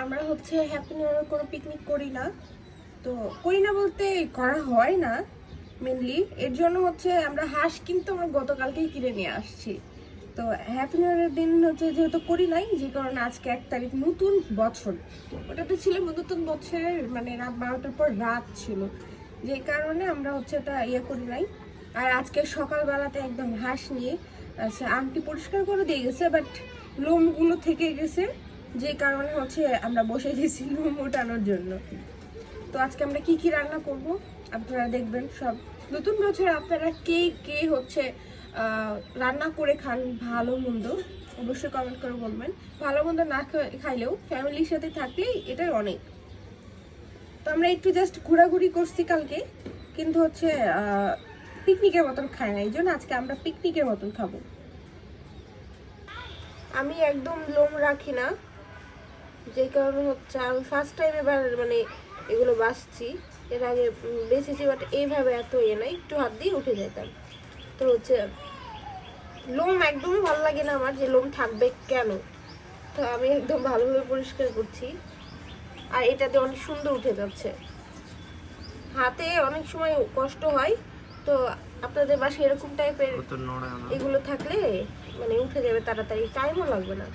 আমরা হচ্ছে happy new year কোনো পিকনিক করি না। তো করি না বলতে করা হয় না মেনলি। এর জন্য হচ্ছে আমরা হাঁস কিন্তু আমরা গতকালকেই কিনে নিয়ে আসছি। তো হ্যাপি নিউ ইয়ারের দিন হচ্ছে যেহেতু করি নাই, যে কারণে আজকে 1 তারিখ নতুন বছর, ওটাতে ছিল নতুন বছরের মানে রাত 12টার পর রাত ছিল, যে কারণে আমরা হচ্ছে এটা ইয়ে করি নাই। আর আজকে সকালবেলাতে একদম হাঁস নিয়ে আচ্ছা আংটি পরিষ্কার করে দিয়ে গেছে, বাট লোমগুলো থেকে গেছে, যে কারণে হচ্ছে আমরা বসে গেছি লোম ওঠানোর জন্য। তো আজকে আমরা কি কি রান্না করব আপনারা দেখবেন সব। নতুন বছরে আপনারা কে কে হচ্ছে রান্না করে খান ভালো মন্দ, অবশ্যই কমেন্ট করে বলবেন। ভালো মন্দ না খাইলেও ফ্যামিলির সাথে থাকলেই এটাই অনেক। তো আমরা একটু জাস্ট ঘোরাঘুরি করছি কালকে, কিন্তু হচ্ছে পিকনিকের মতন খাই না, এই জন্য আজকে আমরা পিকনিকের মতন খাবো। আমি একদম লোম রাখি না, যে কারণে হচ্ছে আমি ফার্স্ট টাইম এবার মানে এগুলো বাছছি। এর আগে বেছেছি, বাট এইভাবে এত না, একটু হাত দিয়ে উঠে যেতাম। তো হচ্ছে লোম একদমই ভালো লাগে না আমার, যে লোম থাকবে কেন। তো আমি একদম ভালোভাবে পরিষ্কার করছি, আর এটাতে অনেক সুন্দর উঠে যাচ্ছে। হাতে অনেক সময় কষ্ট হয়, তো আপনাদের বাসায় এরকম টাইপের এগুলো থাকলে মানে উঠে যাবে তাড়াতাড়ি, টাইমও লাগবে না।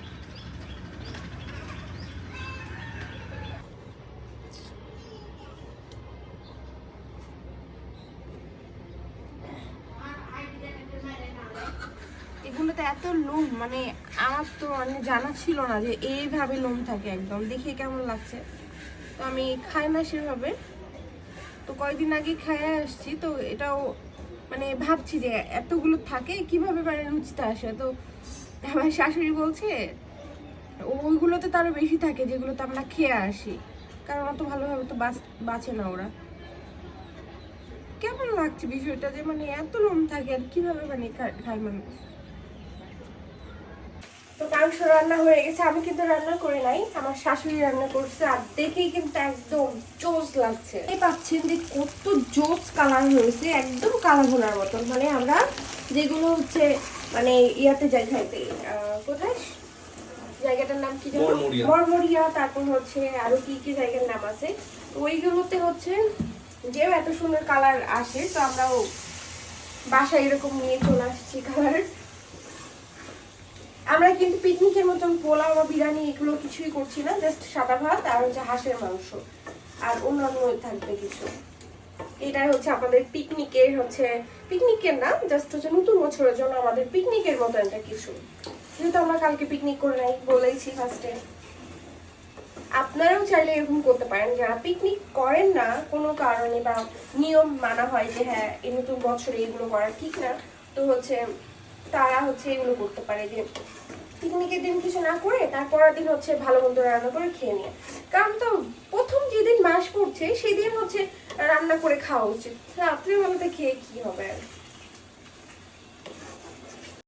এগুলোতে এত লোম, মানে আমার তো মানে জানা ছিল না যে এইভাবে লোম থাকে। একদম দেখে কেমন লাগছে, তো আমি খাই না সেভাবে। তো কয়েকদিন আগে খাইয়ে আসছি, তো এটাও মানে ভাবছি যে এতগুলো থাকে কিভাবে মানে রুচিতে আসে। তো আমার শাশুড়ি বলছে ওইগুলোতে তো আরো বেশি থাকে যেগুলোতে আমরা খেয়ে আসি, কারণ অত ভালোভাবে তো বাঁচে না ওরা। কেমন লাগছে বিষয়টা, যে মানে এত লোম থাকে আর কিভাবে মানে খায় মানুষ। তো মাংস রান্না হয়ে গেছে, আমি কিন্তু রান্না করি নাই, আমার শাশুড়ি রান্না করছে। আর দেখেই কিন্তু একদম জোস লাগছে, এই পাচ্ছেন যে কত জোস কালার হয়েছে, একদম কালা ভুনার মতন। মানে আমরা যেগুলো হচ্ছে মানে ইয়াতে যাই খাইতে, কোথায় জায়গাটার নাম কি জানো, মরমরিয়া, তারপর হচ্ছে আরো কি কি জায়গার নাম আছে, ওইগুলোতে হচ্ছে যে এত সুন্দর কালার আসে। তো আমরাও বাসায় এরকম নিয়ে চলে আসছি কালার। আমরা কিন্তু পিকনিকের মতন পোলাও বা বিরিয়ানি এগুলো কিছুই করছি না, জাস্ট সাদা ভাত আর হচ্ছে হাঁসের মাংস, আর অন্যান্য থাকবে কিছু। এটাই হচ্ছে আমাদের পিকনিকের হচ্ছে, পিকনিকের না, জাস্ট হচ্ছে নতুন বছরের জন্য আমাদের পিকনিকের মতো একটা কিছু। যেহেতু আমরা কালকে পিকনিক করে নাই বলেইছি ফার্স্টে, আপনারাও চাইলে এরকম করতে পারেন। যারা পিকনিক করেন না কোনো কারণে, বা নিয়ম মানা হয় যে হ্যাঁ এই নতুন বছরে এগুলো করা ঠিক না, তো হচ্ছে তারা হচ্ছে এগুলো করতে পারে, যে পিকনিকের দিন কিছু না করে তারপরের দিন হচ্ছে ভালো মন্দ রান্না করে খেয়ে নিয়ে। কারণ তো প্রথম যেদিন মাস পড়ছে সেদিন হচ্ছে রান্না করে খাওয়া উচিত, রাত্রে বেলাতে খেয়ে কি হবে আর।